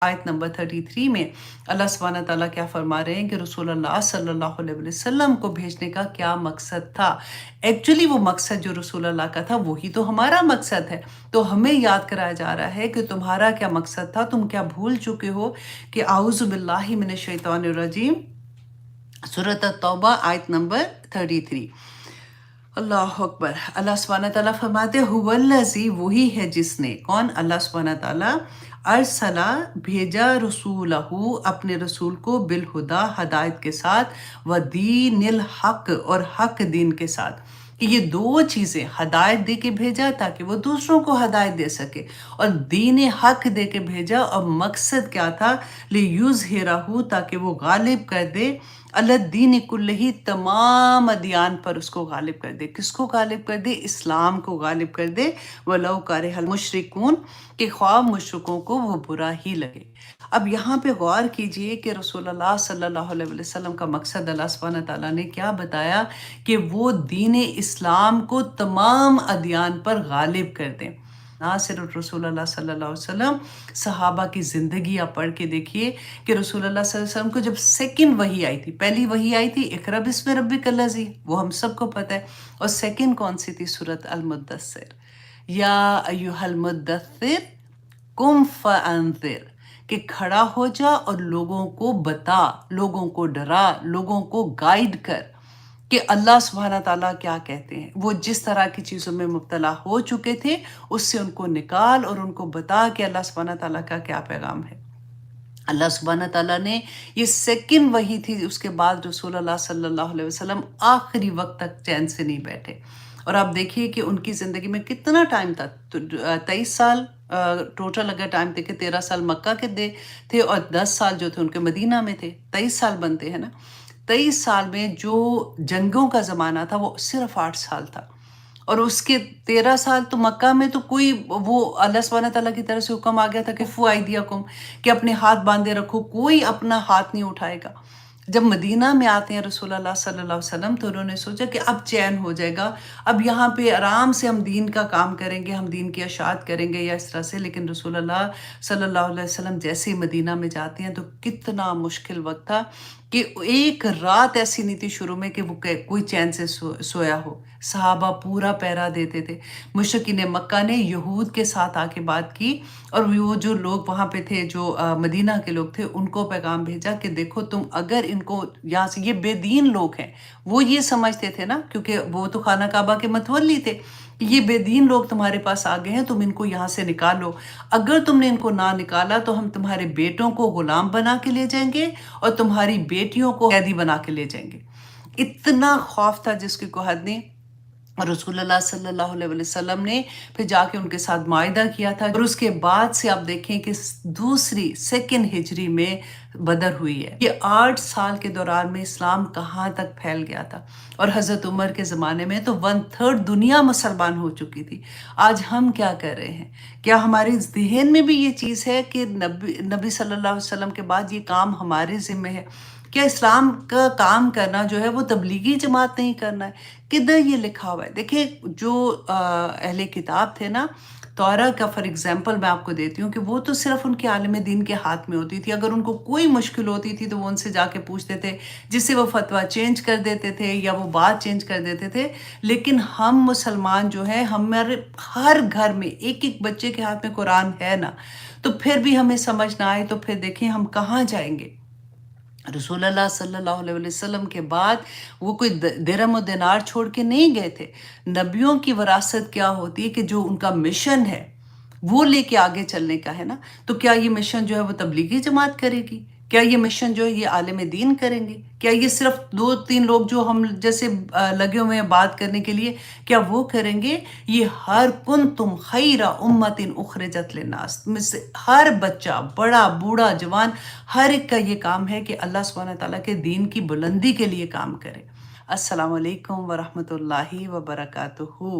आयत नंबर 33 में अल्लाह सुब्हानहू तआला क्या फरमा रहे हैं कि रसूलुल्लाह सल्लल्लाहु अलैहि वसल्लम को भेजने का क्या मकसद था। एक्चुअली वो मकसद जो रसूलुल्लाह का था वही तो हमारा मकसद है। तो हमें याद कराया जा रहा है कि तुम्हारा क्या मकसद था, तुम क्या भूल चुके हो कि आऊज़ु बिल्लाहि मिनश शैतानिर रजीम, सूरत तौबा आयत नंबर 33। अल्लाह अकबर। अल्लाह सुब्हानहू तआला फरमाते हुवल्लज़ी, वही है जिसने, कौन? अल्लाह सुब्हानहू तआला, अरसला, भेजा, रसूलहू, अपने रसूल को, बिल हुदा, हदायत के साथ, व दीनिल हक, और हक दीन के साथ। कि ये दो चीज़ें, हदायत दे के भेजा ताकि वो दूसरों को हदायत दे सके, और दीन हक दे के भेजा, और मकसद क्या था? लियुज़हिरहू, ताकि वो गालिब कर दे, अलद्दीन कुल्लिही, तमाम अदियान पर उसको गालिब कर दे। किसको गालिब कर दे? इस्लाम को गालिब कर दे। वलौ कारिहल मुशरिकून, कि ख्वाह मुशरिकों को वो बुरा ही लगे। अब यहाँ पे गौर कीजिए कि रसूलुल्लाह सल्लल्लाहु अलैहि वसल्लम का मकसद अल्लाह सुब्हानहू तआला ने क्या बताया कि वो दीन इस्लाम को तमाम अदियान पर गालिब कर दें। ना सिर्फ रसूलुल्लाह सल्लल्लाहु अलैहि वसल्लम, सहाबा की ज़िंदगी आप पढ़ के देखिए कि रसूलुल्लाह सल्लल्लाहु अलैहि वसल्लम को जब सेकंड वही आई थी, पहली वही आई थी इक़रा बिस्मि रब्बिकल लज़ी, वो हम सबको पता है, और सेकंड कौन सी थी? सूरत अल मुद्दस्सिर, या अय्युहल मुद्दस्सिर कुम फ़अंज़िर, कि खड़ा हो जा और लोगों को बता, लोगों को डरा, लोगों को गाइड कर कि अल्लाह सुब्हानहू तआला क्या कहते हैं। वो जिस तरह की चीज़ों में मुब्तला हो चुके थे उससे उनको निकाल और उनको बता कि अल्लाह सुब्हानहू तआला का क्या पैगाम है। अल्लाह सुब्हानहू तआला ने ये सेकंड वही थी, उसके बाद रसूलुल्लाह सल्लल्लाहु अलैहि वसल्लम आखिरी वक्त तक चैन से नहीं बैठे। और आप देखिए कि उनकी ज़िंदगी में कितना टाइम था, तो 23 साल टोटल अगर टाइम देखें, 13 साल मक्का के थे और 10 साल जो थे उनके मदीना में थे, 23 साल बनते हैं ना। 23 साल में जो जंगों का ज़माना था वो सिर्फ 8 साल था, और उसके 13 साल तो मक्का में तो कोई, वो अल्लाह सुब्हानहू तआला की तरफ से हुक्म आ गया था कि फू आइदियाकुम, कि अपने हाथ बांधे रखो, कोई अपना हाथ नहीं उठाएगा। जब मदीना में आते हैं रसूलुल्लाह सल्लल्लाहु अलैहि वसल्लम, तो उन्होंने सोचा कि अब चैन हो जाएगा, अब यहाँ पे आराम से हम दीन का काम करेंगे, हम दीन की अशात करेंगे या इस तरह से। लेकिन रसूलुल्लाह सल्लल्लाहु अलैहि वसल्लम जैसे ही मदीना में जाते हैं तो कितना मुश्किल वक्त था कि एक रात ऐसी नहीं थी शुरू में कि वो कोई चैन से सोया हो। सहाबा पूरा पहरा देते थे। मुशरिकीन मक्का ने यहूद के साथ आके बात की, और वो जो लोग वहाँ पे थे, जो मदीना के लोग थे, उनको पैगाम भेजा कि देखो, तुम अगर इनको यहाँ से, ये बेदीन लोग हैं, वो ये समझते थे ना, क्योंकि वो तो खाना काबा के मतवल्ली थे, ये बेदीन लोग तुम्हारे पास आ गए हैं, तुम इनको यहाँ से निकालो। अगर तुमने इनको ना निकाला तो हम तुम्हारे बेटों को गुलाम बना के ले जाएंगे और तुम्हारी बेटियों को कैदी बना के ले जाएंगे। इतना खौफ था जिसकी कोई हद नहीं। और रसूलुल्लाह सल्लल्लाहु अलैहि वसल्लम ने फिर जाके उनके साथ मायदा किया था, और उसके बाद से आप देखें कि दूसरी सेकंड हिजरी में बदर हुई है। ये 8 साल के दौरान में इस्लाम कहाँ तक फैल गया था, और हज़रत उमर के ज़माने में तो 1/3 दुनिया मुसलमान हो चुकी थी। आज हम क्या कर रहे हैं? क्या हमारे ज़हन में भी ये चीज़ है कि नबी सल्लल्लाहु अलैहि वसल्लम के बाद ये काम हमारे ज़िम्मे है? क्या इस्लाम का काम करना जो है वो तबलीगी जमात नहीं करना है? किधर ये लिखा हुआ है? देखिए, जो अहले किताब थे ना, तौरा का फॉर एग्जांपल मैं आपको देती हूँ कि वो तो सिर्फ उनके आलिम दीन के हाथ में होती थी। अगर उनको कोई मुश्किल होती थी तो वो उनसे जाके पूछते थे, जिससे वो फतवा चेंज कर देते थे या वो बात चेंज कर देते थे। लेकिन हम मुसलमान जो हैं, हमारे हर घर में एक एक बच्चे के हाथ में कुरान है ना, तो फिर भी हमें समझ ना आए तो फिर देखें हम कहाँ जाएंगे। रसूलुल्लाह सल्लल्लाहु अलैहि वसल्लम के बाद वो कोई दिरहम और दिनार छोड़ के नहीं गए थे। नबियों की विरासत क्या होती है कि जो उनका मिशन है वो लेके आगे चलने का है ना। तो क्या ये मिशन जो है वो तबलीगी जमात करेगी? क्या ये मिशन जो है ये आलिम दीन करेंगे? क्या ये सिर्फ 2-3 लोग जो हम जैसे लगे हुए हैं बात करने के लिए, क्या वो करेंगे? ये हर कुंतुम खैरा उम्मतिन उखरिजत लिन्नास में से हर बच्चा, बड़ा, बूढ़ा, जवान, हर एक का ये काम है कि अल्लाह सुब्हानहू तआला के दीन की बुलंदी के लिए काम करे। अस्सलाम वालेकुम व रहमतुल्लाहि व बरकातुहू।